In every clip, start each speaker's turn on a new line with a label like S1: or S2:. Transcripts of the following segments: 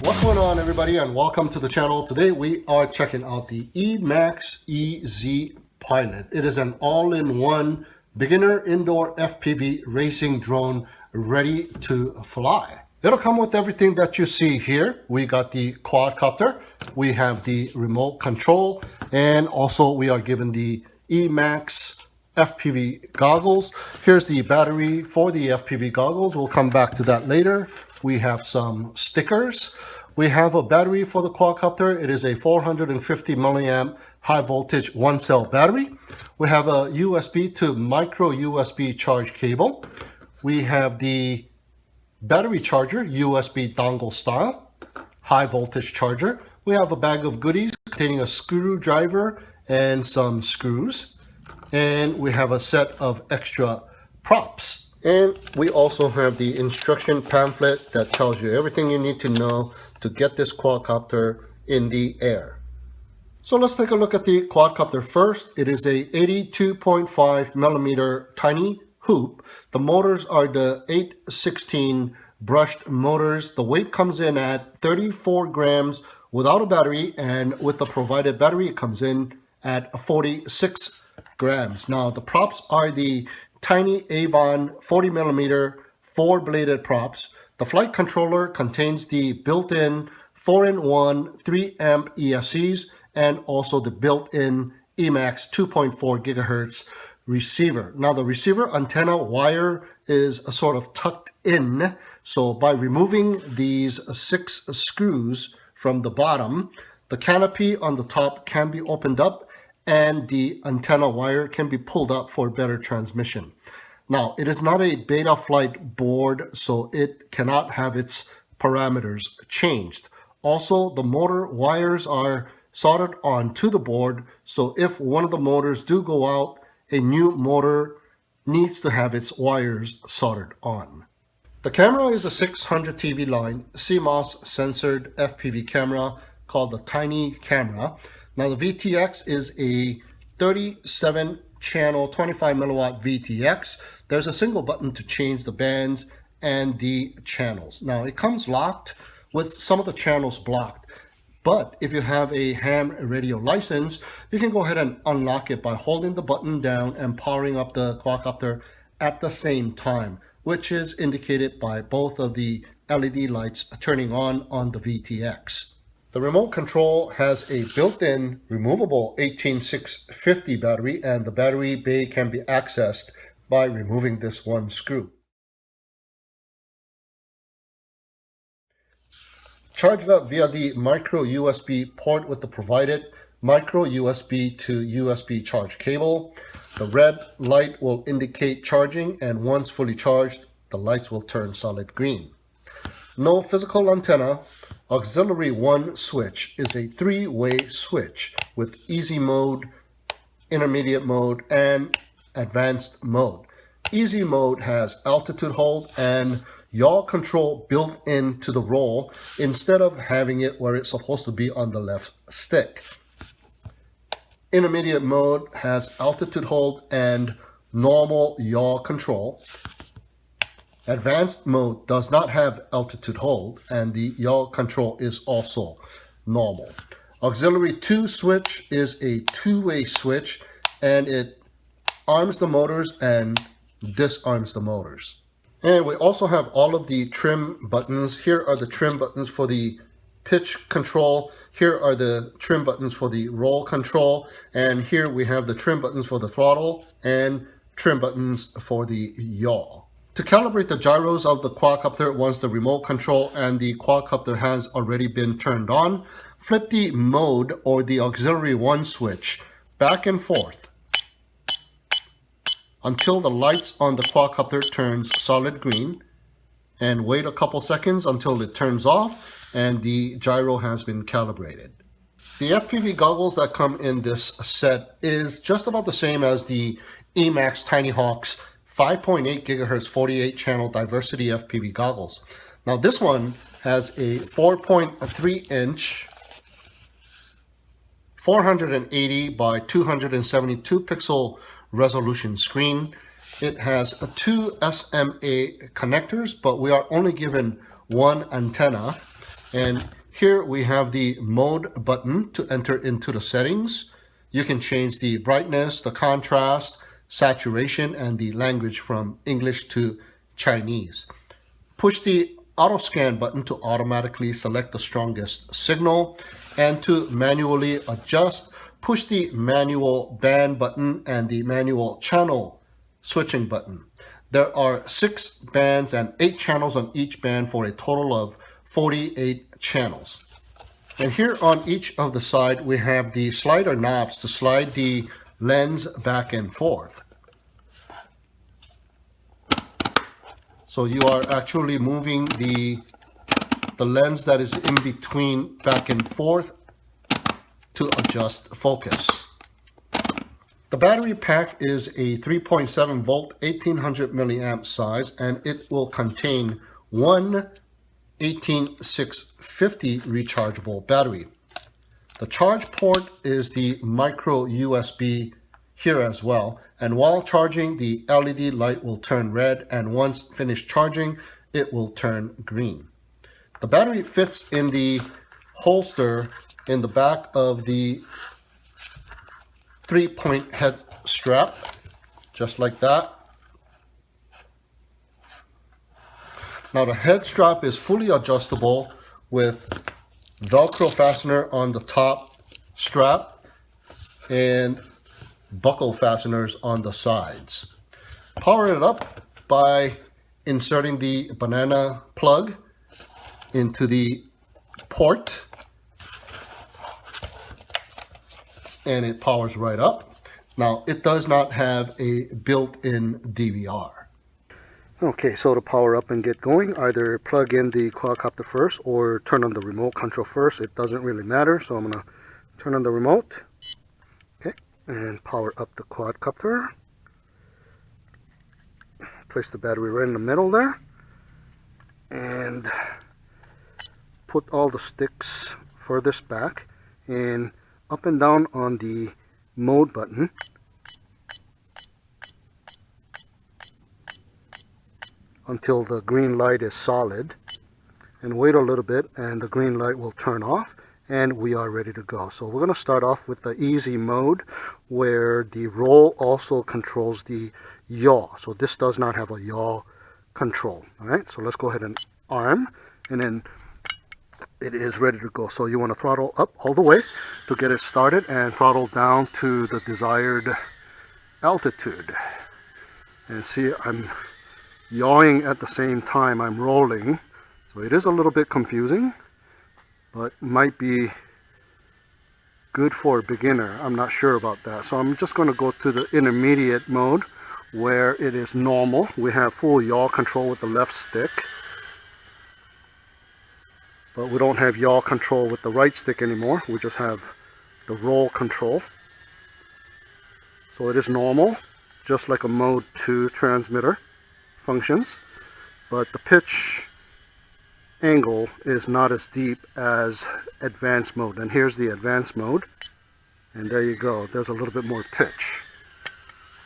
S1: What's going on, everybody, and welcome to the channel. Today we are checking out the Emax EZ Pilot. It is an all-in-one beginner indoor FPV racing drone ready to fly. It'll come with everything that you see here. We got the quadcopter, we have the remote control, and also we are given the Emax FPV goggles. Here's the battery for the FPV goggles. We'll come back to that later. We have some stickers. We have a battery for the quadcopter. It is a 450 milliamp high voltage 1-cell battery. We have a USB to micro USB charge cable. We have the battery charger, USB dongle style, high voltage charger. We have a bag of goodies containing a screwdriver and some screws. And we have a set of extra props. And we also have the instruction pamphlet that tells you everything you need to know to get this quadcopter in the air. So let's take a look at the quadcopter first. It is a 82.5 millimeter tiny hoop. The motors are the 816 brushed motors. The weight comes in at 34 grams without a battery, and with the provided battery it comes in at 46 grams. Now the props are the tiny Avon 40 millimeter 4-bladed props. The flight controller contains the built-in 4-in-1 3-amp ESCs and also the built-in Emax 2.4 gigahertz receiver. Now the receiver antenna wire is sort of tucked in, so by removing these 6 screws from the bottom, the canopy on the top can be opened up and the antenna wire can be pulled up for better transmission. Now, it is not a betaflight board, so it cannot have its parameters changed. Also, the motor wires are soldered onto the board, so if one of the motors do go out, a new motor needs to have its wires soldered on. The camera is a 600 TV line CMOS censored FPV camera called the Tiny camera. Now the VTX is a 37 channel 25 milliwatt VTX. There's a single button to change the bands and the channels. Now it comes locked with some of the channels blocked, but if you have a ham radio license, you can go ahead and unlock it by holding the button down and powering up the quadcopter at the same time, which is indicated by both of the LED lights turning on the VTX. The remote control has a built-in removable 18650 battery, and the battery bay can be accessed by removing this one screw. Charged up via the micro USB port with the provided micro USB to USB charge cable. The red light will indicate charging, and once fully charged, the lights will turn solid green. No physical antenna. Auxiliary 1 switch is a 3-way switch with easy mode, intermediate mode, and advanced mode. Easy mode has altitude hold and yaw control built into the roll instead of having it where it's supposed to be on the left stick. Intermediate mode has altitude hold and normal yaw control. Advanced mode does not have altitude hold, and the yaw control is also normal. Auxiliary 2 switch is a 2-way switch, and it arms the motors and disarms the motors. And we also have all of the trim buttons. Here are the trim buttons for the pitch control. Here are the trim buttons for the roll control. And here we have the trim buttons for the throttle and trim buttons for the yaw. To calibrate the gyros of the quadcopter once the remote control and the quadcopter has already been turned on, flip the mode or the auxiliary 1 switch back and forth until the lights on the quadcopter turns solid green, and wait a couple seconds until it turns off and the gyro has been calibrated. The FPV goggles that come in this set is just about the same as the Emax Tinyhawk's 5.8 gigahertz 48 channel diversity FPV goggles. Now this one has a 4.3 inch 480 by 272 pixel resolution screen. It has 2 SMA connectors, but we are only given one antenna. And here we have the mode button to enter into the settings. You can change the brightness, the contrast, saturation, and the language from English to Chinese. Push the auto scan button to automatically select the strongest signal, and to manually adjust, push the manual band button and the manual channel switching button. There are 6 bands and 8 channels on each band for a total of 48 channels. And here on each of the side, we have the slider knobs to slide the lens back and forth. So you are actually moving the lens that is in between back and forth to adjust focus. The battery pack is a 3.7 volt 1800 milliamp size, and it will contain one 18650 rechargeable battery. The charge port is the micro USB here as well, and while charging, the LED light will turn red, and once finished charging, it will turn green. The battery fits in the holster in the back of the 3-point head strap, just like that. Now the head strap is fully adjustable with Velcro fastener on the top strap and buckle fasteners on the sides. Power it up by inserting the banana plug into the port, and it powers right up. Now it does not have a built-in DVR. Okay, so to power up and get going, either plug in the quadcopter first or turn on the remote control first. It doesn't really matter, so I'm going to turn on the remote. Okay, and power up the quadcopter. Place the battery right in the middle there. And put all the sticks furthest back and up and down on the mode button. Until the green light is solid, and wait a little bit and the green light will turn off and we are ready to go. So we're going to start off with the easy mode where the roll also controls the yaw. So this does not have a yaw control. Alright, so let's go ahead and arm, and then it is ready to go. So you want to throttle up all the way to get it started and throttle down to the desired altitude. And see, I'm yawing at the same time I'm rolling, so it is a little bit confusing, but might be good for a beginner. I'm not sure about that, so I'm just going to go to the intermediate mode where it is normal. We have full yaw control with the left stick, but we don't have yaw control with the right stick anymore. We just have the roll control. So it is normal, just like a mode 2 transmitter functions, but the pitch angle is not as deep as advanced mode. And here's the advanced mode, and there you go, there's a little bit more pitch,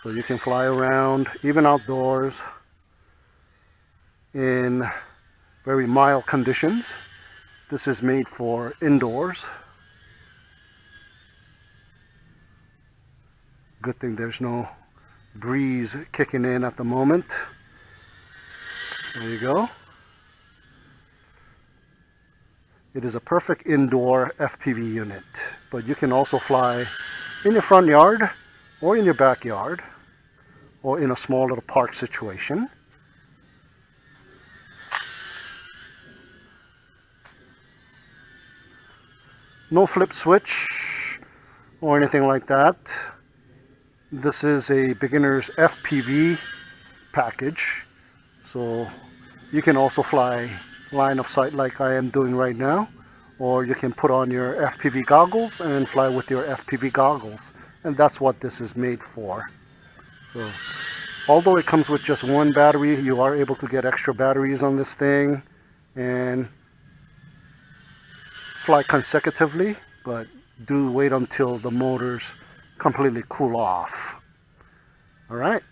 S1: so you can fly around even outdoors in very mild conditions. This is made for indoors. Good thing there's no breeze kicking in at the moment. There you go. It is a perfect indoor FPV unit, but you can also fly in your front yard or in your backyard or in a small little park situation. No flip switch or anything like that. This is a beginner's FPV package. So you can also fly line of sight like I am doing right now, or you can put on your FPV goggles and fly with your FPV goggles, and that's what this is made for. So although it comes with just one battery, you are able to get extra batteries on this thing and fly consecutively, but do wait until the motors completely cool off. Alright.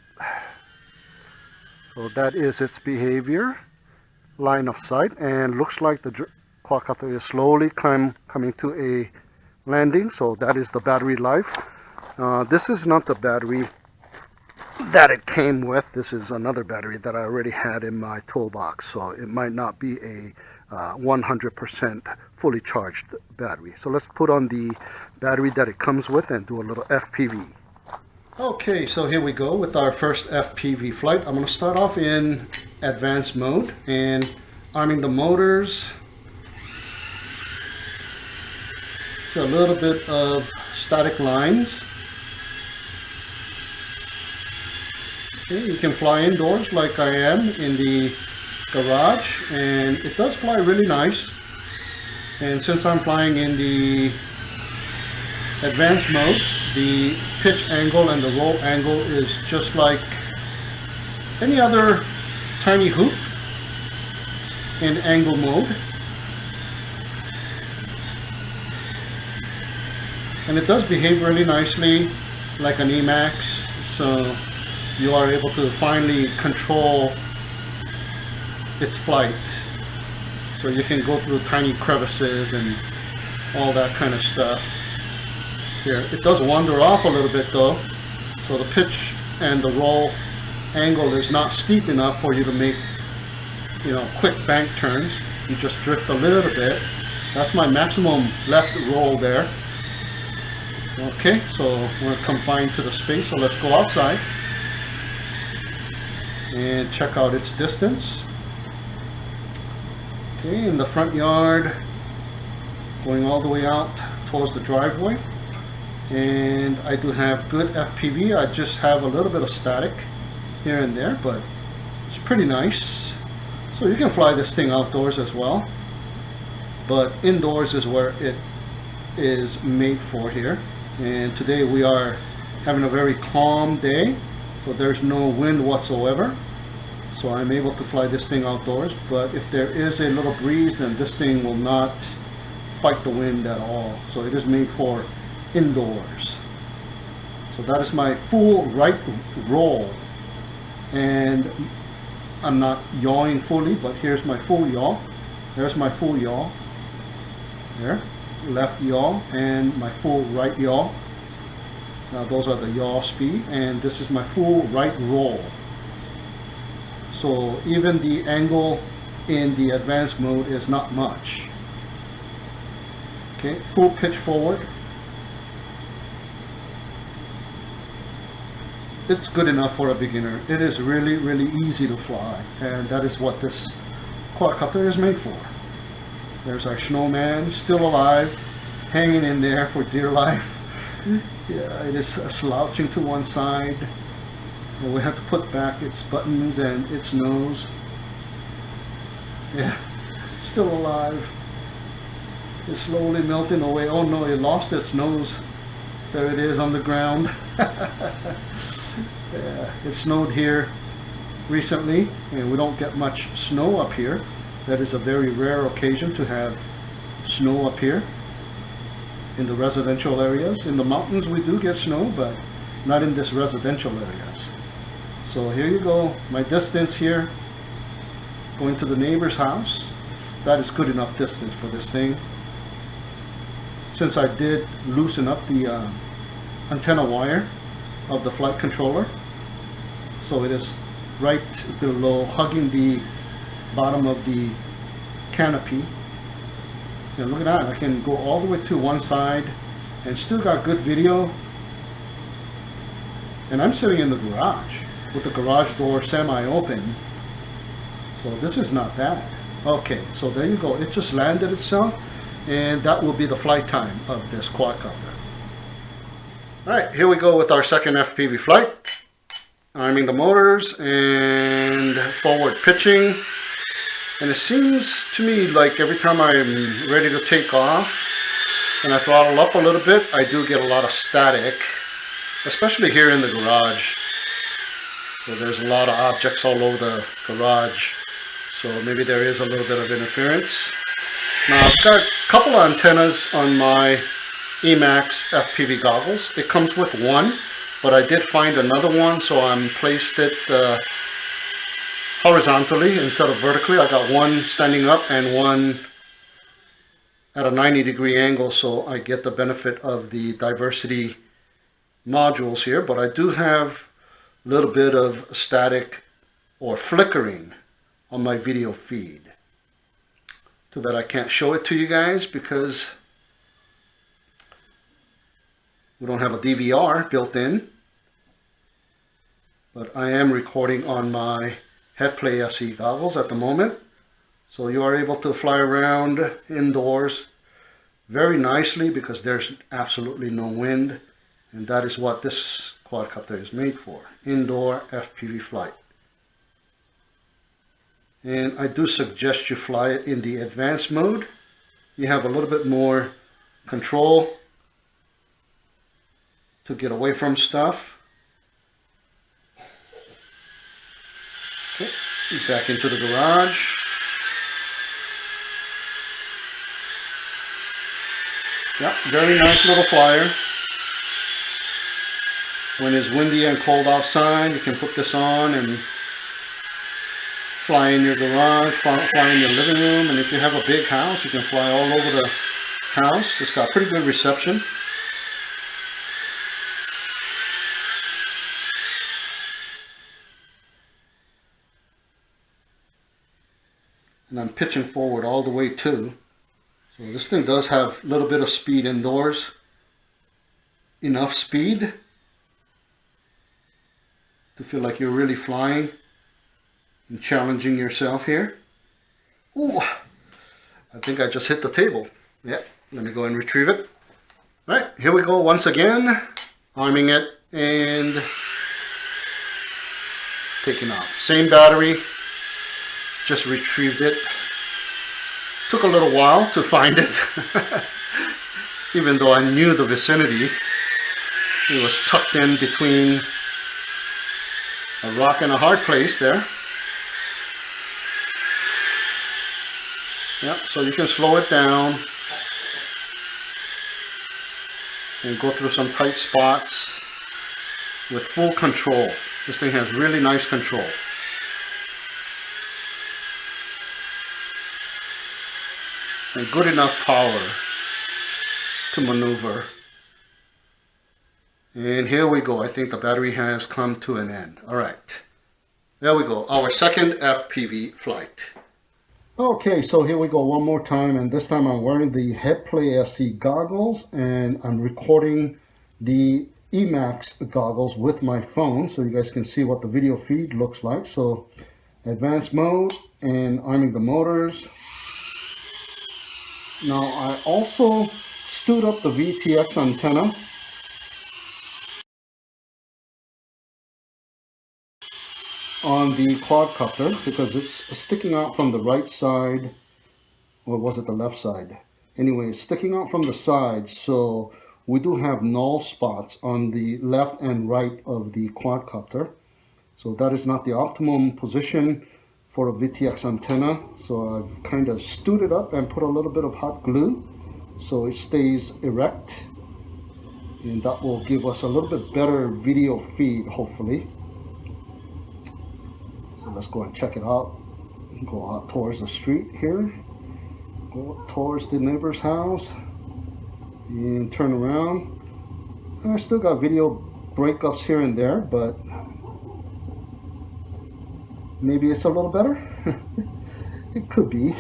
S1: So that is its behavior, line of sight, and looks like the quadcopter is slowly coming to a landing. So that is the battery life. This is not the battery that it came with. This is another battery that I already had in my toolbox, so it might not be a 100% fully charged battery. So let's put on the battery that it comes with and do a little FPV. Okay, so here we go with our first FPV flight. I'm going to start off in advanced mode and arming the motors. So a little bit of static lines. Okay, you can fly indoors like I am in the garage, and it does fly really nice. And since I'm flying in the advanced mode, the pitch angle and the roll angle is just like any other tiny hoop in angle mode. And it does behave really nicely like an Emax, so you are able to finally control its flight. So you can go through tiny crevices and all that kind of stuff. Here, it does wander off a little bit though, so the pitch and the roll angle is not steep enough for you to make, you know, quick bank turns. You just drift a little bit. That's my maximum left roll there. Okay, so we're confined to the space, so let's go outside and check out its distance. Okay, in the front yard, going all the way out towards the driveway, and I do have good FPV. I just have a little bit of static here and there, but it's pretty nice. So you can fly this thing outdoors as well, but indoors is where it is made for here. And today we are having a very calm day, so there's no wind whatsoever, so I'm able to fly this thing outdoors. But if there is a little breeze, then this thing will not fight the wind at all. So it is made for indoors. So that is my full right roll, and I'm not yawing fully, but here's my full yaw. There's my full yaw there, left yaw, and my full right yaw. Now those are the yaw speed, and this is my full right roll. So even the angle in the advanced mode is not much. Okay, full pitch forward. It's good enough for a beginner. It is really, really easy to fly, and that is what this quadcopter is made for. There's our snowman, still alive, hanging in there for dear life. Yeah, it is slouching to one side, and we have to put back its buttons and its nose. Yeah, still alive. It's slowly melting away. Oh no, it lost its nose. There it is on the ground. Yeah, it snowed here recently, and we don't get much snow up here. That is a very rare occasion to have snow up here in the residential areas. In the mountains we do get snow, but not in this residential areas. So here you go, my distance here, going to the neighbor's house. That is good enough distance for this thing. Since I did loosen up the antenna wire of the flight controller, so it is right below, hugging the bottom of the canopy. And look at that, I can go all the way to one side and still got good video. And I'm sitting in the garage with the garage door semi-open, so this is not bad. Okay, so there you go, it just landed itself, and that will be the flight time of this quadcopter. Alright, here we go with our second FPV flight. Arming the motors and forward pitching. And it seems to me like every time I'm ready to take off and I throttle up a little bit, I do get a lot of static, especially here in the garage. So there's a lot of objects all over the garage, so maybe there is a little bit of interference. Now I've got a couple of antennas on my Emax FPV goggles. It comes with one, but I did find another one, so I'm placed it horizontally instead of vertically. I got one standing up and one at a 90-degree angle, so I get the benefit of the diversity modules here, but I do have a little bit of static or flickering on my video feed. Too bad I can't show it to you guys because we don't have a DVR built in, but I am recording on my Headplay SE goggles at the moment. So you are able to fly around indoors very nicely because there's absolutely no wind, and that is what this quadcopter is made for, indoor FPV flight. And I do suggest you fly it in the advanced mode. You have a little bit more control to get away from stuff. Okay, back into the garage. Yep, very nice little flyer. When it's windy and cold outside, you can put this on and fly in your garage, fly in your living room, and if you have a big house, you can fly all over the house. It's got pretty good reception. And I'm pitching forward all the way too. So this thing does have a little bit of speed indoors. Enough speed to feel like you're really flying and challenging yourself here. Ooh, I think I just hit the table. Yeah, let me go and retrieve it. All right, here we go once again, arming it and taking off. Same battery, just retrieved it. Took a little while to find it, even though I knew the vicinity. It was tucked in between a rock and a hard place there. Yep, so you can slow it down and go through some tight spots with full control. This thing has really nice control. And good enough power to maneuver. And here we go. I think the battery has come to an end. All right. There we go. Our second FPV flight. Okay, so here we go one more time, and this time I'm wearing the Headplay SE goggles and I'm recording the Emax goggles with my phone so you guys can see what the video feed looks like. So advanced mode and arming the motors. Now I also stood up the VTX antenna on the quadcopter because it's sticking out from the right side, or was it the left side? Anyway, it's sticking out from the side, so we do have null spots on the left and right of the quadcopter. So that is not the optimum position for a VTX antenna, so I've kind of stood it up and put a little bit of hot glue so it stays erect, and that will give us a little bit better video feed, hopefully. So let's go and check it out. Go out towards the street here, go towards the neighbor's house and turn around. I still got video breakups here and there, but maybe it's a little better. It could be.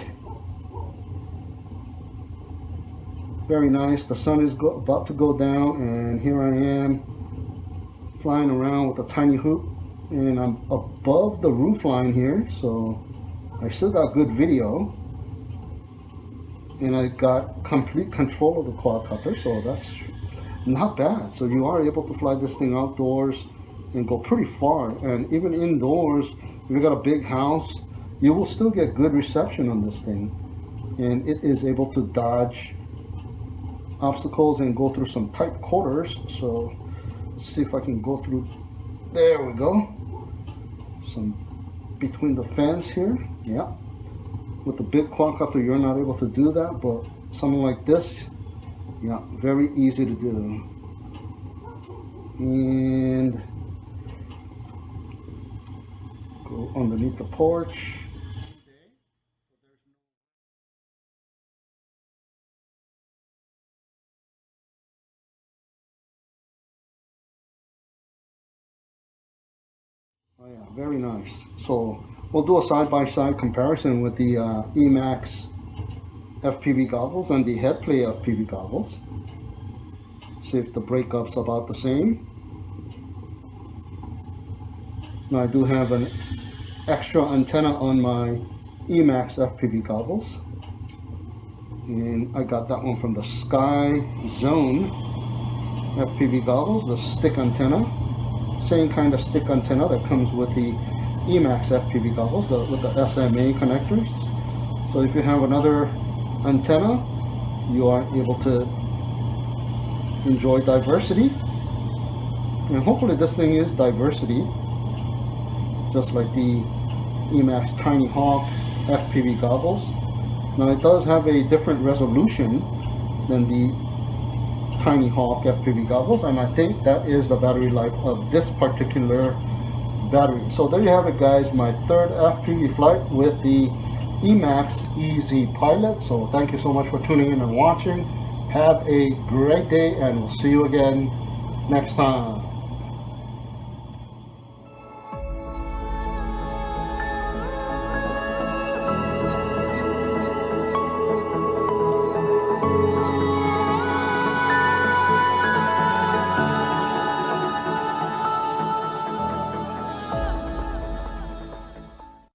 S1: Very nice. The sun is about to go down, and here I am flying around with a tiny hoop, and I'm above the roof line here, so I still got good video, and I got complete control of the quadcopter, so that's not bad. So you are able to fly this thing outdoors and go pretty far, and even indoors. If you got a big house, you will still get good reception on this thing, and it is able to dodge obstacles and go through some tight corners. So let's see if I can go through. There we go. Some between the fence here. Yeah. With the big quadcopter, you're not able to do that, but something like this, yeah, very easy to do. And go underneath the porch. Oh yeah, very nice. So we'll do a side-by-side comparison with the Emax FPV goggles and the Headplay FPV goggles. See if the breakup's about the same. Now I do have an extra antenna on my Emax FPV goggles, and I got that one from the Sky Zone FPV goggles, the stick antenna. Same kind of stick antenna that comes with the Emax FPV goggles, with the SMA connectors. So if you have another antenna, you are able to enjoy diversity. And hopefully this thing is diversity, just like the Emax Tinyhawk FPV goggles. Now it does have a different resolution than the Tinyhawk FPV goggles, and I think that is the battery life of this particular battery. So there you have it, guys, my third FPV flight with the Emax EZ Pilot. So thank you so much for tuning in and watching. Have a great day, and we'll see you again next time.